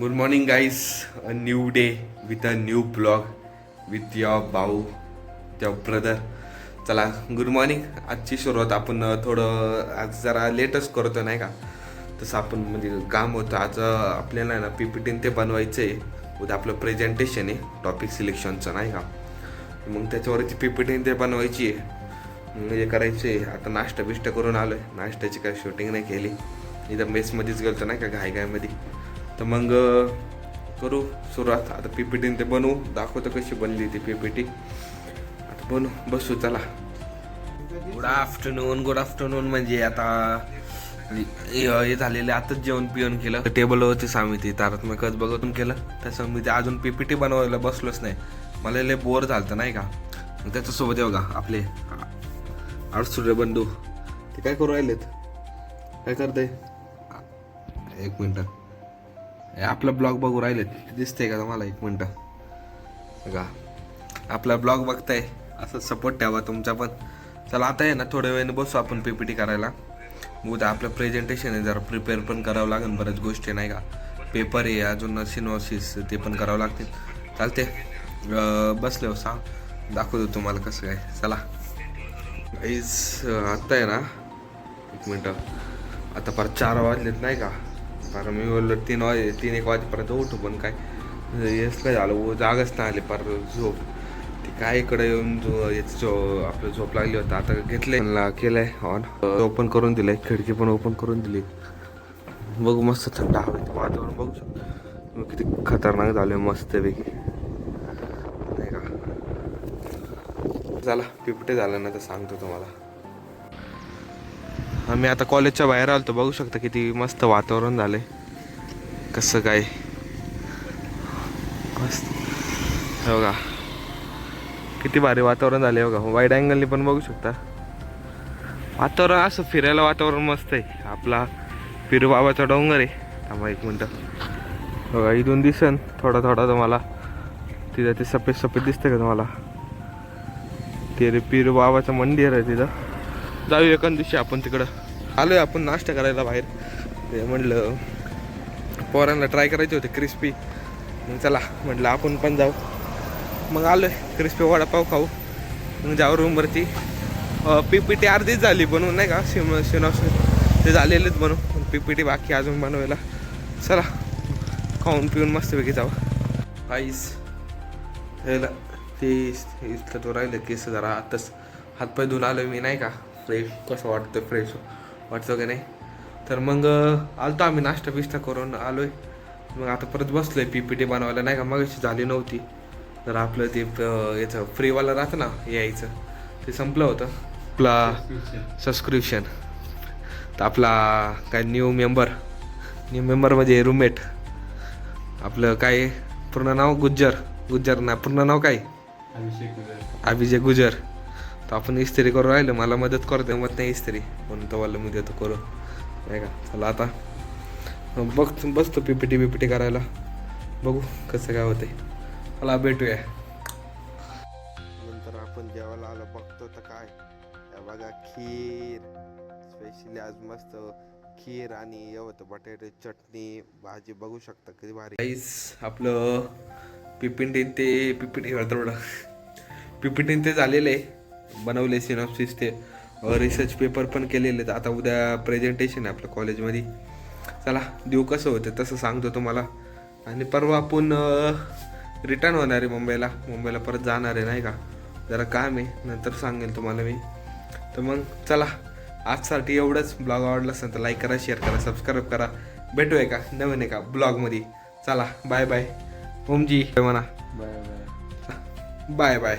Good morning guys, a new day with a new blog with your भाऊ, your brother. चला, good morning. आजची सुरुवात आपण थोडं आज जरा लेटच करतो नाही का. तसं आपण म्हणजे काम होतं आज आपल्याला आहे ना PPT ते बनवायचं आहे. उद्या आपलं प्रेझेंटेशन आहे टॉपिक सिलेक्शनचं नाही का. मग त्याच्यावरची PPT ते बनवायची आहे, म्हणजे करायचं आहे. आता नाश्ता बिष्टा करून आलो आहे. नाश्त्याची काय शूटिंग नाही केली, इथं मेसमध्येच गेलो नाही का घाईमध्ये. तर मग करू सुरुवात. आता PPT ते बनवू, दाखवतो कशी बनली ती PPT. आता बनवू, बसू चला. गुड आफ्टरनून म्हणजे आता हे झालेले आताच जेवण पिऊन केलं. टेबलवरती सामिती तारतम्यकच बघून केलं. तसं मी ते अजून PPT बनवायला बसलोच नाही. मला लय बोर झालं नाही का. मग त्याच्यासोबत येऊ का आपले सूर्य बंधू, ते काय करू राहिलेत, काय करते. एक मिनटं, आपला ब्लॉग बघू राहिलेत, दिसतंय का तुम्हाला? एक मिनटं बघा, आपला ब्लॉग बघताय, असं सपोर्ट ठेवा तुमचा पण. चला आता आहे ना थोड्या वेळाने बसू आपण PPT करायला. उद्या आपलं प्रेझेंटेशन आहे, जरा प्रिपेअर पण करावं लागेल, बऱ्याच गोष्टी नाही का. पेपर आहे अजून, सिनॉसिस ते पण करावं लागतील. चालते, बसले हो सांग, दाखवतो तुम्हाला कसं काय. चला गाईज, आत्ता आहे ना, एक मिनटं, आता परत 4 वाजलेत नाही का. कारण मी बोललो 3-1 वाजेपर्यंत उठू, पण काय येस काय झालं, जागच नाही आले. पर झोप ती काय इकडे येऊन आपलं झोप लागली होता. आता घेतलंय, मला केलंय ऑन, ओपन करून दिलंय, खिडकी पण ओपन करून दिली. बघू, मस्त थंड हवेत वातावरण बघू शकतो किती खतरनाक झालं मस्तपैकी नाही का. झाला PPT झालं ना तर सांगतो तुम्हाला. आम्ही आता कॉलेजच्या बाहेर आलतो, बघू शकता किती मस्त वातावरण झालंय, कसं काय मस्त. बघा किती भारी वातावरण झाले. बघा वाईड अँगलनी पण बघू शकता वातावरण. असं फिरायला वातावरण मस्त आहे. आपला पिरूबाबाचा डोंगर आहे. थांबा एक मिनटं, बघा इथून दिसन थोडा तुम्हाला, तिथं ते सफेद दिसतंय का तुम्हाला, ते पिरूबाबाचं मंदिर आहे तिथं. जाऊ एका दिवशी आपण तिकडं. आलोय आपण नाश्ता करायला बाहेर, ते म्हटलं पोरांना ट्राय करायचे होते क्रिस्पी, मग चला म्हटलं आपण पण जाऊ. मग आलोय क्रिस्पी वडापाव खाऊ. मग जाऊ रूमवरती. PPT अर्धीच झाली बनवून नाही का, सिनॉस ते झालेलेच बनवून, PPT बाकी अजून बनवायला. चला खाऊन पिऊन मस्तपैकी जाऊ. आईस ह्याला ते इथलं तो राहिलं केस जरा, आताच हातपाय धुवून आलो मी नाही का. फ्रेश कसं वाटतं, फ्रेश वाटतं का नाही. तर मग आलतो आम्ही नाश्ता बिष्टा करून आलोय. मग आता परत बसलोय PPT बनवायला नाही का. मग झाली नव्हती, तर आपलं ते याचं फ्रीवालं राहतं ना यायचं, ते संपलं होतं आपला सबस्क्रिप्शन. तर आपला काय न्यू मेंबर म्हणजे रूममेट आपलं काय पूर्ण नाव गुज्जर ना, पूर्ण नाव काय, अभिषेक गुजर. तर आपण इस्त्री करू राहिलो, मला मदत करतो, मत नाही इस्त्री म्हणून तो वाला मी देतो करू नाही का. चला आता बसतो PPT करायला, बघू कसं काय होते. चला भेटूया नंतर. आपण जेवायला आलो बघतो तर काय बघा, खीर स्पेशली आज मस्त खीर, आणि हे होतं बटाटे चटणी भाजी, बघू शकता किती भारी. गाईस आपलं PPT ते झालेलं आहे, बनवले सिनॉप्सिस, ते रिसर्च पेपर पण केलेले. आता उद्या प्रेझेंटेशन आहे आपलं कॉलेजमध्ये. चला देऊ कसं होतं तसं सांगतो तुम्हाला. आणि परवा आपण रिटर्न होणार आहे मुंबईला परत जाणार आहे नाही का. जरा काम आहे, नंतर सांगेल तुम्हाला मी. तर मग चला आजसाठी एवढंच. ब्लॉग आवडला असेल तर लाईक करा, शेअर करा, सबस्क्राईब करा. भेटूया का नवीन एका ब्लॉगमध्ये. चला बाय बाय. ओमजी म्हणा, बाय बाय.